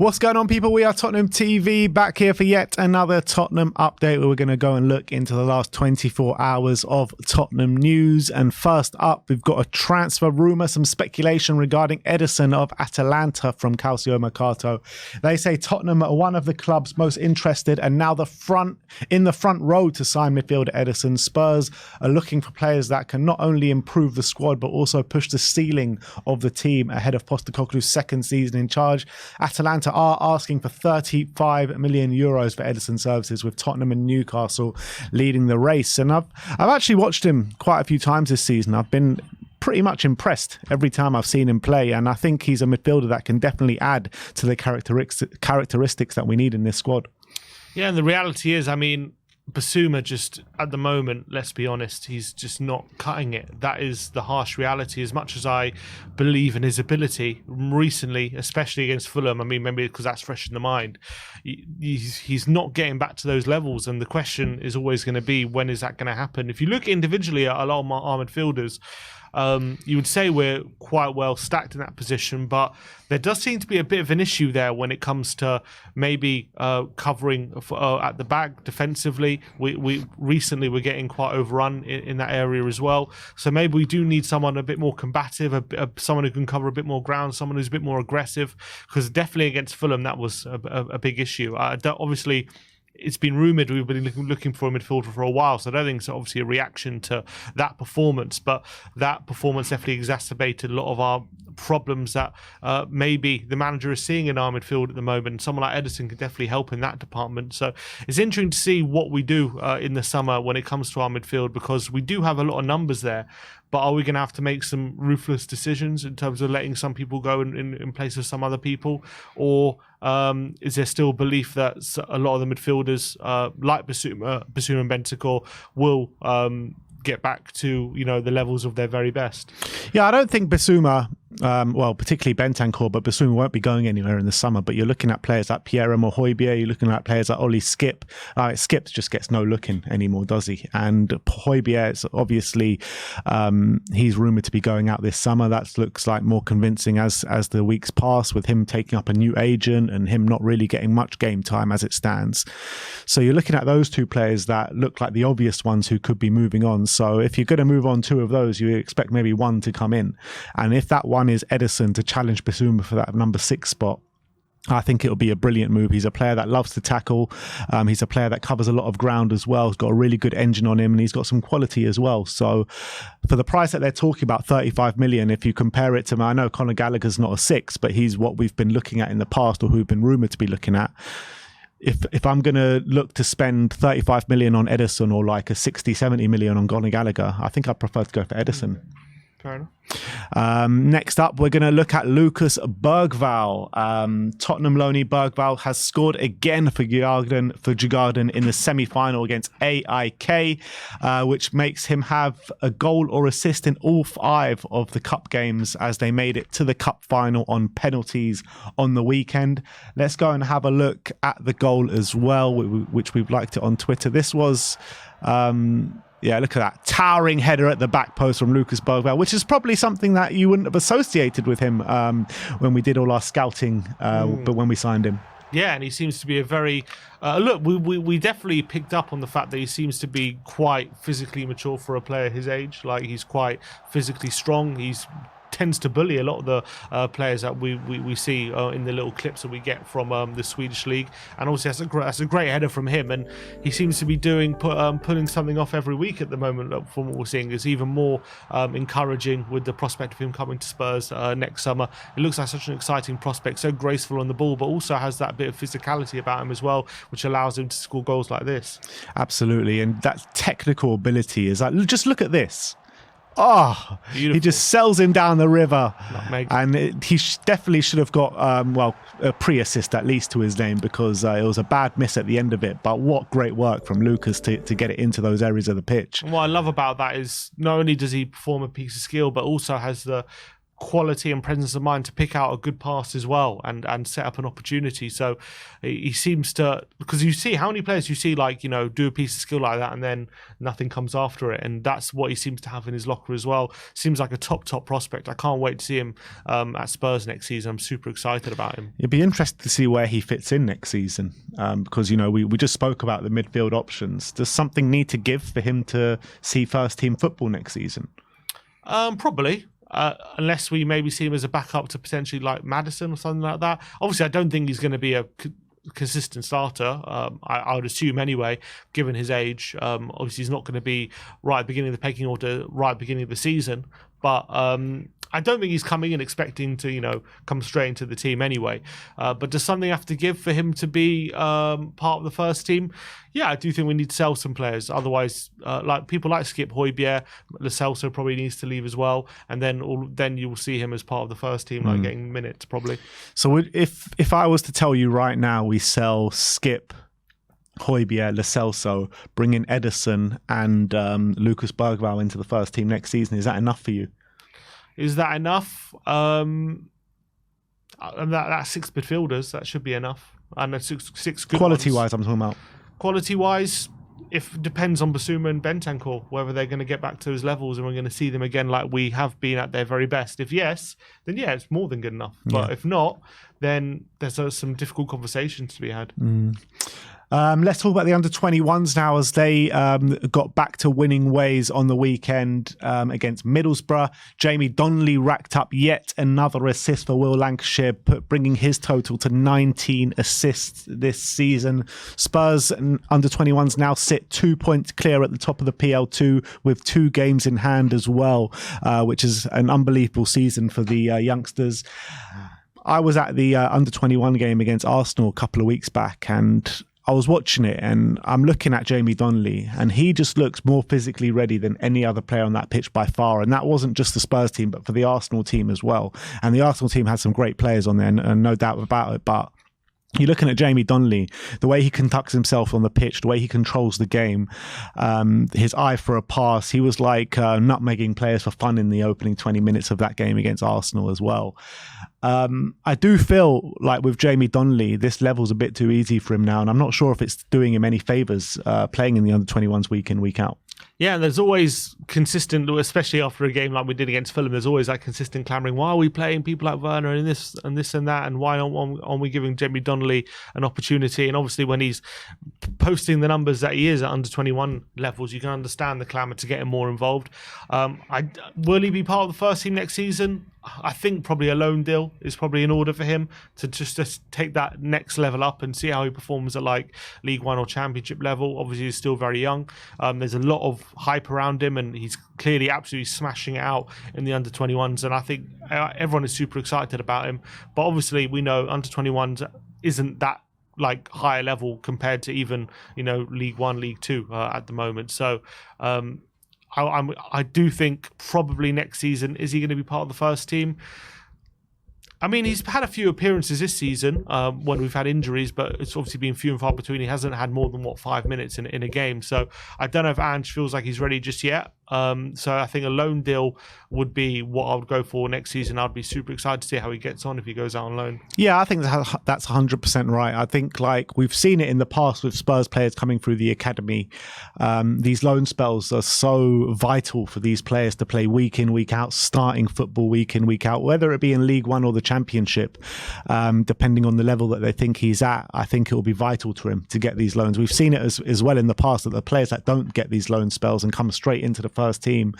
What's going on, people? We are Tottenham TV, back here for yet another Tottenham update where we're going to go and look into the last 24 hours of Tottenham news. And first up, we've got a transfer rumour, some speculation regarding Ederson of Atalanta from Calcio Mercato. They say Tottenham are one of the clubs most interested and now in the front row to sign midfielder Ederson. Spurs are looking for players that can not only improve the squad but also push the ceiling of the team ahead of Postecoglou's second season in charge. Atalanta are asking for 35 million euros for Ederson services, with Tottenham and Newcastle leading the race. And I've actually watched him quite a few times this season. I've been pretty much impressed every time I've seen him play, and I think he's a midfielder that can definitely add to the characteristics that we need in this squad. Yeah, and the reality is, I mean, Bissouma just, at the moment, let's be honest, he's just not cutting it. That is the harsh reality. As much as I believe in his ability recently, especially against Fulham, I mean, maybe because that's fresh in the mind, he's not getting back to those levels. And the question is always going to be, when is that going to happen? If you look individually at a lot of our midfielders, you would say we're quite well stacked in that position, but there does seem to be a bit of an issue there when it comes to maybe covering at the back defensively. We recently were getting quite overrun in that area as well, so maybe we do need someone a bit more combative, someone who can cover a bit more ground, someone who's a bit more aggressive, because definitely against Fulham that was a big issue. Obviously, it's been rumoured we've been looking for a midfielder for a while, so I don't think it's obviously a reaction to that performance, but that performance definitely exacerbated a lot of our problems that maybe the manager is seeing in our midfield at the moment. Someone like Ederson could definitely help in that department. So it's interesting to see what we do in the summer when it comes to our midfield, because we do have a lot of numbers there. But are we going to have to make some ruthless decisions in terms of letting some people go in place of some other people? Or is there still belief that a lot of the midfielders, like Bissouma and Bentancur, will get back to, you know, the levels of their very best? Yeah, I don't think Bissouma, well, particularly Bentancur, but Bissouma won't be going anywhere in the summer. But you're looking at players like Pierre-Emile Højbjerg, you're looking at players like Ollie Skip. Skip just gets no looking anymore, does he? And Højbjerg is obviously, he's rumoured to be going out this summer. That looks like more convincing as the weeks pass, with him taking up a new agent and him not really getting much game time as it stands. So you're looking at those two players that look like the obvious ones who could be moving on. So if you're going to move on two of those, you expect maybe one to come in. And if that one is Ederson to challenge Bissouma for that number 6 spot, I think it'll be a brilliant move. He's a player that loves to tackle. He's a player that covers a lot of ground as well. He's got a really good engine on him, and he's got some quality as well. So for the price that they're talking about, 35 million, if you compare it to, I know Conor Gallagher's not a 6, but he's what we've been looking at in the past, or who've been rumoured to be looking at. If I'm going to look to spend 35 million on Ederson, or like a 60, 70 million on Conor Gallagher, I think I'd prefer to go for Ederson. Fair enough. Next up, we're going to look at Lucas Bergvall. Tottenham loanee Bergvall has scored again for Djurgården in the semi-final against AIK, which makes him have a goal or assist in all 5 of the cup games as they made it to the cup final on penalties on the weekend. Let's go and have a look at the goal as well, which we've liked it on Twitter. This was... yeah, look at that. Towering header at the back post from Lucas Bergvall, which is probably something that you wouldn't have associated with him when we did all our scouting, but when we signed him. Yeah, and he seems to be a very... look, we definitely picked up on the fact that he seems to be quite physically mature for a player his age. Like, he's quite physically strong. He's tends to bully a lot of the players that we see in the little clips that we get from the Swedish league, and also that's a great header from him, and he seems to be pulling something off every week at the moment. From what we're seeing, it's even more encouraging with the prospect of him coming to Spurs next summer. It looks like such an exciting prospect, so graceful on the ball, but also has that bit of physicality about him as well, which allows him to score goals like this. Absolutely, and that technical ability is like, just look at this. Oh, beautiful. He just sells him down the river. And he definitely should have got, well, a pre-assist at least to his name, because it was a bad miss at the end of it. But what great work from Lucas to get it into those areas of the pitch. And what I love about that is not only does he perform a piece of skill, but also has the quality and presence of mind to pick out a good pass as well and set up an opportunity. So he seems to, because you see how many players you see like, you know, do a piece of skill like that and then nothing comes after it, and that's what he seems to have in his locker as well. Seems like a top prospect. I can't wait to see him at Spurs next season. I'm super excited about him. It'd be interesting to see where he fits in next season, because, you know, we just spoke about the midfield options. Does something need to give for him to see first team football next season? Probably. Unless we maybe see him as a backup to potentially like Maddison or something like that. Obviously, I don't think he's going to be a consistent starter. I would assume anyway, given his age. Obviously, he's not going to be right at the beginning of the pecking order, right at the beginning of the season. But I don't think he's coming in expecting to, you know, come straight into the team anyway. But does something have to give for him to be part of the first team? Yeah, I do think we need to sell some players. Otherwise, like people like Skip, Højbjerg, Lo Celso probably needs to leave as well. And then you will see him as part of the first team, like getting minutes probably. So if I was to tell you right now, we sell Skip, Højbjerg, Lo Celso, bring in Ederson and Lucas Bergvall into the first team next season, is that enough for you? Is that enough? And that's 6 midfielders. That should be enough. And that's six good quality-wise, I'm talking about. Quality-wise, it depends on Basuma and Bentancur, whether they're going to get back to those levels and we're going to see them again like we have been at their very best. If yes, then yeah, it's more than good enough. But if not, then there's some difficult conversations to be had. Let's talk about the under-21s now, as they got back to winning ways on the weekend against Middlesbrough. Jamie Donley racked up yet another assist for Will Lancashire, bringing his total to 19 assists this season. Spurs and under-21s now sit 2 points clear at the top of the PL2 with 2 games in hand as well, which is an unbelievable season for the youngsters. I was at the under-21 game against Arsenal a couple of weeks back, and I was watching it and I'm looking at Jamie Donley, and he just looks more physically ready than any other player on that pitch by far. And that wasn't just the Spurs team, but for the Arsenal team as well. And the Arsenal team had some great players on there, and no doubt about it. But you're looking at Jamie Donley, the way he conducts himself on the pitch, the way he controls the game, his eye for a pass. He was like nutmegging players for fun in the opening 20 minutes of that game against Arsenal as well. I do feel like with Jamie Donley, this level's a bit too easy for him now, and I'm not sure if it's doing him any favours playing in the under-21s week in, week out. Yeah, there's always consistent, especially after a game like we did against Fulham, there's always that consistent clamouring, why are we playing people like Werner and this and that, and why aren't we giving Jamie Donley an opportunity? And obviously when he's posting the numbers that he is at under-21 levels, you can understand the clamour to get him more involved. Will he be part of the first team next season? I think probably a loan deal is probably in order for him to just take that next level up and see how he performs at like League One or Championship level. Obviously, he's still very young. There's a lot of hype around him, and he's clearly absolutely smashing it out in the under-21s. And I think everyone is super excited about him. But obviously, we know under-21s isn't that like higher level compared to even, you know, League One, League Two at the moment. So I do think probably next season, is he going to be part of the first team? I mean, he's had a few appearances this season when we've had injuries, but it's obviously been few and far between. He hasn't had more than, 5 minutes in a game. So I don't know if Ange feels like he's ready just yet. So I think a loan deal would be what I would go for next season. I'd be super excited to see how he gets on if he goes out on loan. Yeah, I think that's 100% right. I think like we've seen it in the past with Spurs players coming through the academy. These loan spells are so vital for these players to play week in, week out, starting football week in, week out, whether it be in League One or the Championship, depending on the level that they think he's at. I think it will be vital to him to get these loans. We've seen it as well in the past that the players that don't get these loan spells and come straight into the first team,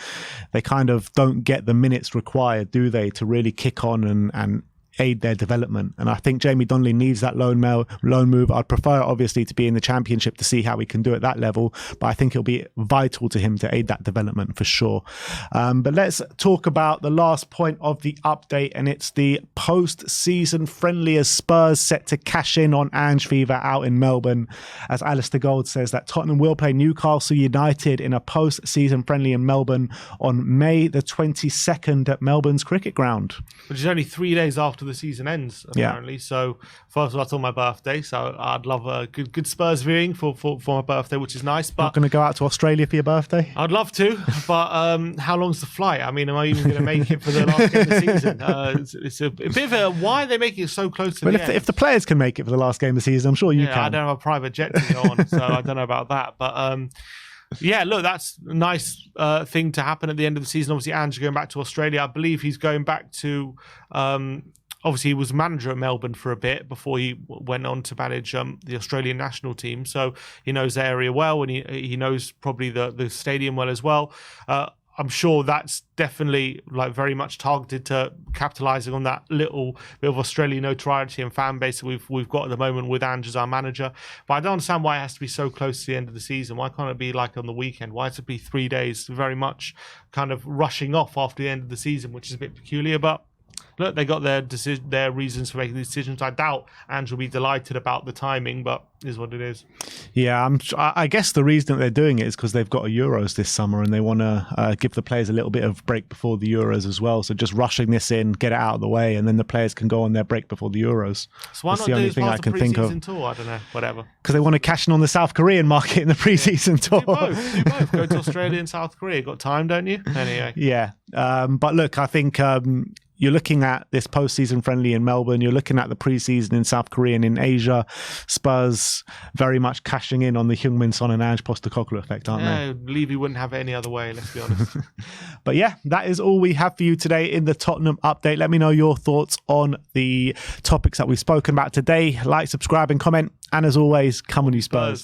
they kind of don't get the minutes required, do they, to really kick on and aid their development. And I think Jamie Donley needs that loan move. I'd prefer obviously to be in the Championship to see how he can do at that level, but I think it'll be vital to him to aid that development for sure. But let's talk about the last point of the update, and it's the post-season friendly as Spurs set to cash in on Ange fever out in Melbourne. As Alistair Gold says that Tottenham will play Newcastle United in a post-season friendly in Melbourne on May the 22nd at Melbourne's cricket ground. Which is only 3 days after after the season ends, apparently. So first of all, it's on my birthday, so I'd love a good Spurs viewing for my birthday, which is nice. But not going to go out to Australia for your birthday? I'd love to, but how long's the flight? I mean, am I even going to make it for the last game of the season? It's a bit of a, why are they making it so close to the end? If the players can make it for the last game of the season, I'm sure you can. I don't have a private jet to go on, so I don't know about that. But yeah, look, that's a nice thing to happen at the end of the season. Obviously, Ange going back to Australia. I believe he's going back to... obviously, he was manager at Melbourne for a bit before he went on to manage the Australian national team. So he knows the area well, and he knows probably the stadium well as well. I'm sure that's definitely like very much targeted to capitalising on that little bit of Australian notoriety and fan base that we've got at the moment with Ange as our manager. But I don't understand why it has to be so close to the end of the season. Why can't it be like on the weekend? Why has it be 3 days? Very much kind of rushing off after the end of the season, which is a bit peculiar. But look, they got their reasons for making the decisions. I doubt Ange will be delighted about the timing, but it is what it is. Yeah, I guess the reason that they're doing it is because they've got a Euros this summer and they want to give the players a little bit of break before the Euros as well. So just rushing this in, get it out of the way, and then the players can go on their break before the Euros. So why That's not the do only it thing I as can part of the think of. pre-season tour? I don't know, whatever. Because they want to cash in on the South Korean market in the pre-season tour. Do both. Go to Australia and South Korea. Got time, don't you? Anyway. Yeah. But look, I think... you're looking at this postseason friendly in Melbourne. You're looking at the preseason in South Korea and in Asia. Spurs very much cashing in on the Heung-min Son and Ange Postecoglou effect, aren't they? Levy wouldn't have it any other way, let's be honest. But yeah, that is all we have for you today in the Tottenham update. Let me know your thoughts on the topics that we've spoken about today. Like, subscribe and comment. And as always, come on you Spurs.